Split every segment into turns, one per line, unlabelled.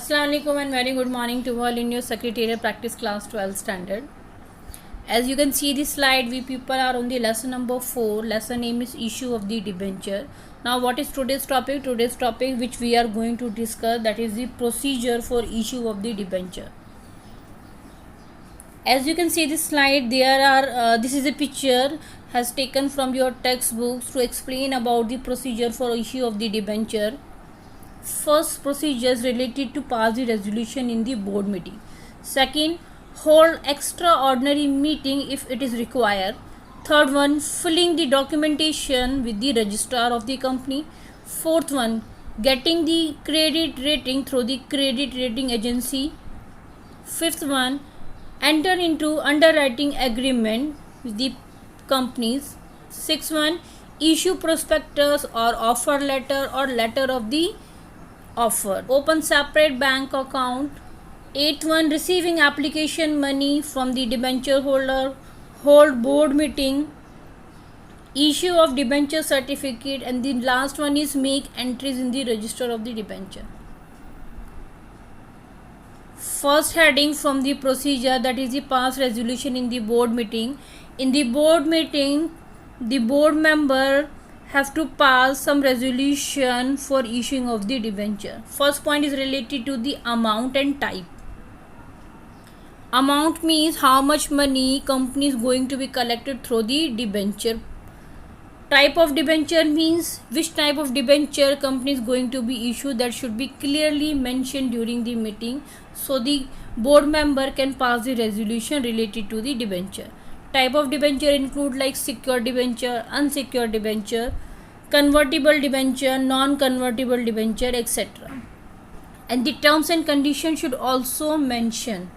Assalamualaikum and very good morning to all in your Secretariat Practice Class 12 Standard. As you can see this slide, we people are on the lesson number 4. Lesson name is Issue of the Debenture. Now what is today's topic? Today's topic which we are going to discuss, that is the procedure for issue of the debenture. As you can see this slide, this is a picture has taken from your textbooks to explain about the procedure for issue of the debenture. First, procedures related to pass the resolution in the board meeting. Second, hold extraordinary meeting if it is required. Third one, filling the documentation with the registrar of the company. Fourth one, getting the credit rating through the credit rating agency. Fifth one, enter into underwriting agreement with the companies. Sixth one, issue prospectus or offer letter or letter of the offer. Open separate bank account. Eighth one, receiving application money from the debenture holder. Hold board meeting. Issue of debenture certificate, and the last one is make entries in the register of the debenture. First heading from the procedure, that is the pass resolution in the board meeting. In the board meeting, the board member have to pass some resolution for issuing of the debenture. First point is related to the amount and type. Amount means how much money company is going to be collected through the debenture. Type of debenture means which type of debenture company is going to be issued, that should be clearly mentioned during the meeting so the board member can pass the resolution related to the debenture. Type of debenture include like secured debenture, unsecured debenture, convertible debenture, non-convertible debenture, etc. And the terms and conditions should also mention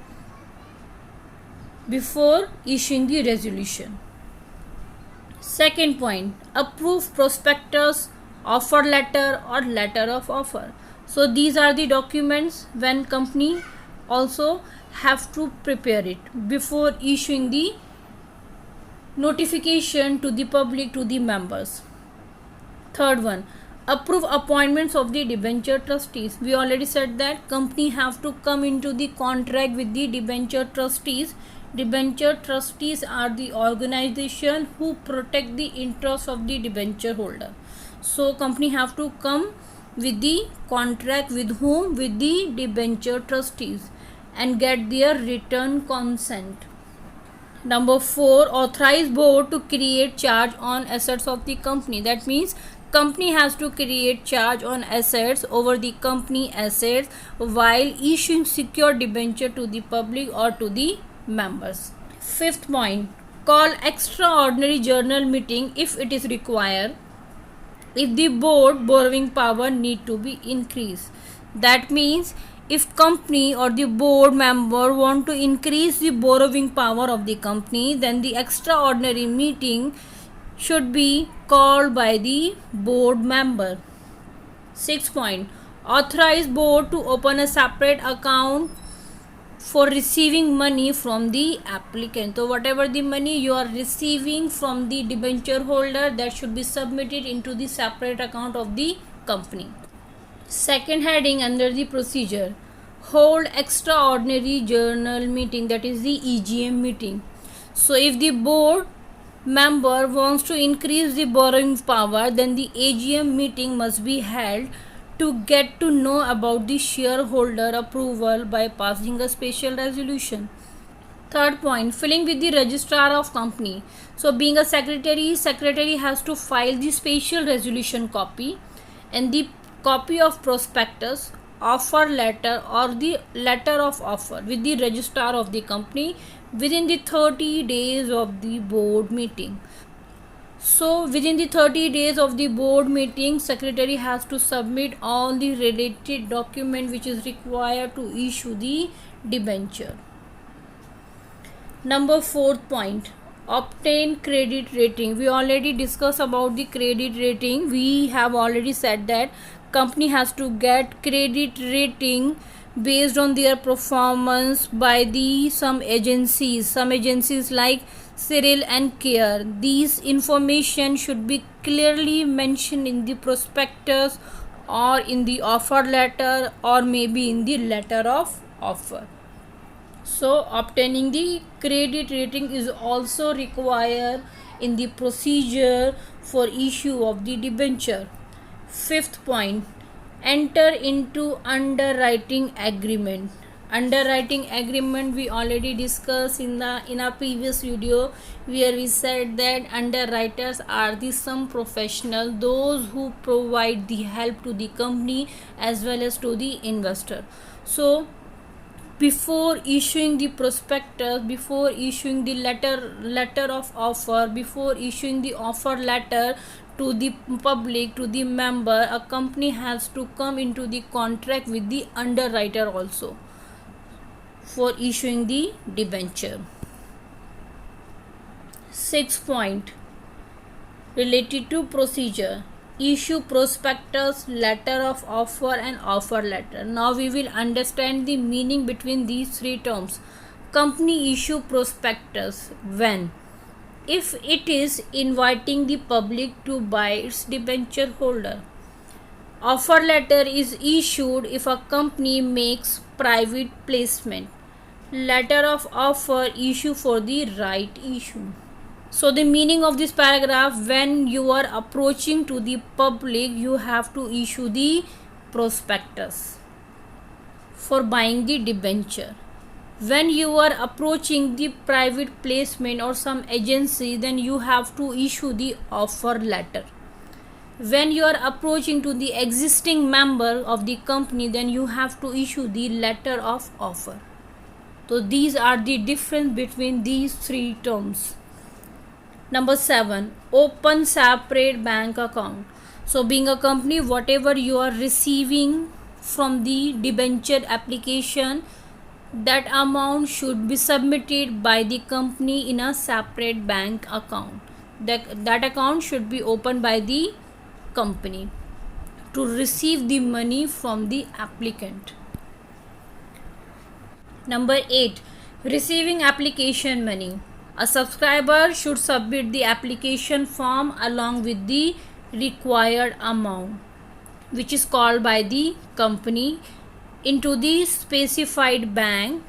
before issuing the resolution. Second point, approve prospectus, offer letter or letter of offer. So these are the documents when company also have to prepare it before issuing the notification to the public, to the members. Third one, approve appointments of the debenture trustees. We already said that company have to come into the contract with the debenture trustees. Debenture trustees are the organization who protect the interests of the debenture holder. So company have to come with the contract with whom? With the debenture trustees and get their written consent. Number 4, authorize board to create charge on assets of the company. That means company has to create charge on assets over the company assets while issuing secure debenture to the public or to the members. Fifth point, call extraordinary general meeting if it is required, if the board borrowing power need to be increased. That means if company or the board member want to increase the borrowing power of the company, then the extraordinary meeting should be called by the board member. Sixth point, authorize board to open a separate account for receiving money from the applicant. So whatever the money you are receiving from the debenture holder, that should be submitted into the separate account of the company. Second heading under the procedure, hold extraordinary general meeting, that is the EGM meeting. So if the board member wants to increase the borrowing power, then the AGM meeting must be held to get to know about the shareholder approval by passing a special resolution. Third point, filling with the registrar of company. So being a secretary has to file the special resolution copy and the copy of prospectus, offer letter or the letter of offer with the registrar of the company within the 30 days of the board meeting. So within the 30 days of the board meeting, secretary has to submit all the related document which is required to issue the debenture. Number 4th point, obtain credit rating. We already discussed about the credit rating. We have already said that company has to get credit rating based on their performance by the some agencies like CRIL and CARE. These information should be clearly mentioned in the prospectus or in the offer letter, or maybe in the letter of offer. So obtaining the credit rating is also required in the procedure for issue of the debenture. Fifth point, enter into underwriting agreement. Underwriting agreement we already discussed in our previous video, where we said that underwriters are the some professional, those who provide the help to the company as well as to the investor. So before issuing the prospectus, before issuing the letter of offer, before issuing the offer letter to the public, to the member, a company has to come into the contract with the underwriter also for issuing the debenture. Sixth point, related to procedure, issue prospectus, letter of offer and offer letter. Now we will understand the meaning between these three terms. Company issue prospectus when? If it is inviting the public to buy its debenture holder. Offer letter is issued if a company makes private placement. Letter of offer issue for the right issue. So the meaning of this paragraph, when you are approaching to the public, you have to issue the prospectus for buying the debenture. When you are approaching the private placement or some agency, then you have to issue the offer letter. When you are approaching to the existing member of the company, then you have to issue the letter of offer. So these are the difference between these three terms. Number 7, open separate bank account. So being a company, whatever you are receiving from the debenture application, that amount should be submitted by the company in a separate bank account. That account should be opened by the company to receive the money from the applicant. Number 8, receiving application money. A subscriber should submit the application form along with the required amount, which is called by the company, into the specified bank,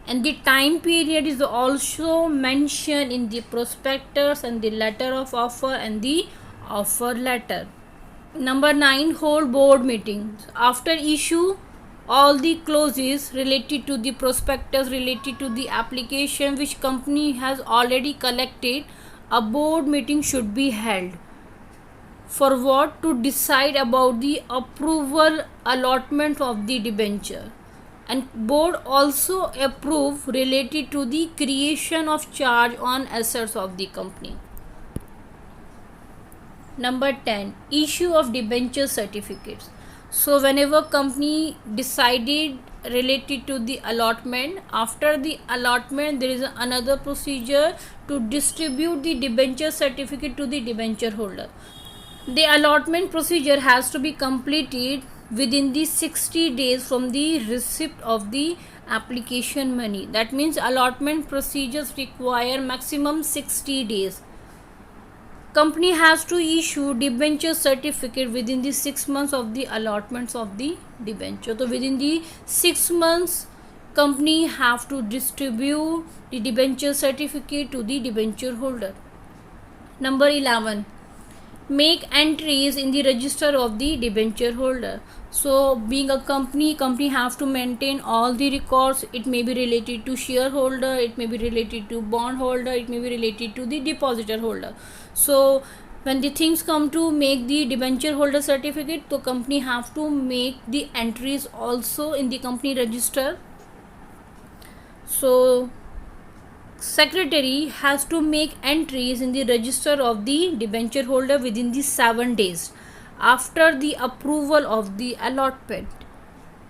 and the time period is also mentioned in the prospectus and the letter of offer and the offer letter. Number 9, hold board meetings. After issue, all the clauses related to the prospectus, related to the application which company has already collected, a board meeting should be held. For what? To decide about the approval allotment of the debenture. And board also approve related to the creation of charge on assets of the company. Number 10, issue of debenture certificates. So whenever company decided related to the allotment, after the allotment there is another procedure to distribute the debenture certificate to the debenture holder. The allotment procedure has to be completed within the 60 days from the receipt of the application money. That means allotment procedures require maximum 60 days. Company has to issue debenture certificate within the 6 months of the allotments of the debenture. So within the 6 months, company have to distribute the debenture certificate to the debenture holder. Number 11, make entries in the register of the debenture holder. So being a company have to maintain all the records. It may be related to shareholder, it may be related to bond holder, it may be related to the depositor holder. So when the things come to make the debenture holder certificate, the company have to make the entries also in the company register. So secretary has to make entries in the register of the debenture holder within the 7 days after the approval of the allotment.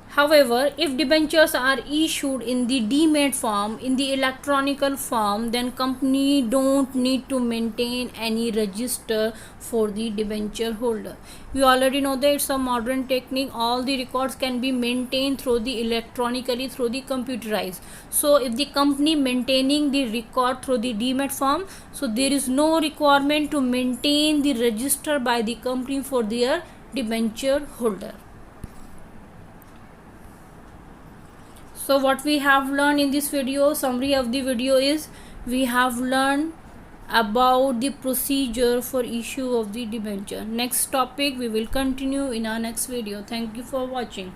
However, if debentures are issued in the demat form, in the electronical form, then company don't need to maintain any register for the debenture holder. We already know that it's a modern technique. All the records can be maintained through the electronically, through the computerized. So if the company maintaining the record through the demat form, so there is no requirement to maintain the register by the company for their debenture holder. So what we have learned in this video, summary of the video is, we have learned about the procedure for issue of the debenture. Next topic we will continue in our next video. Thank you for watching.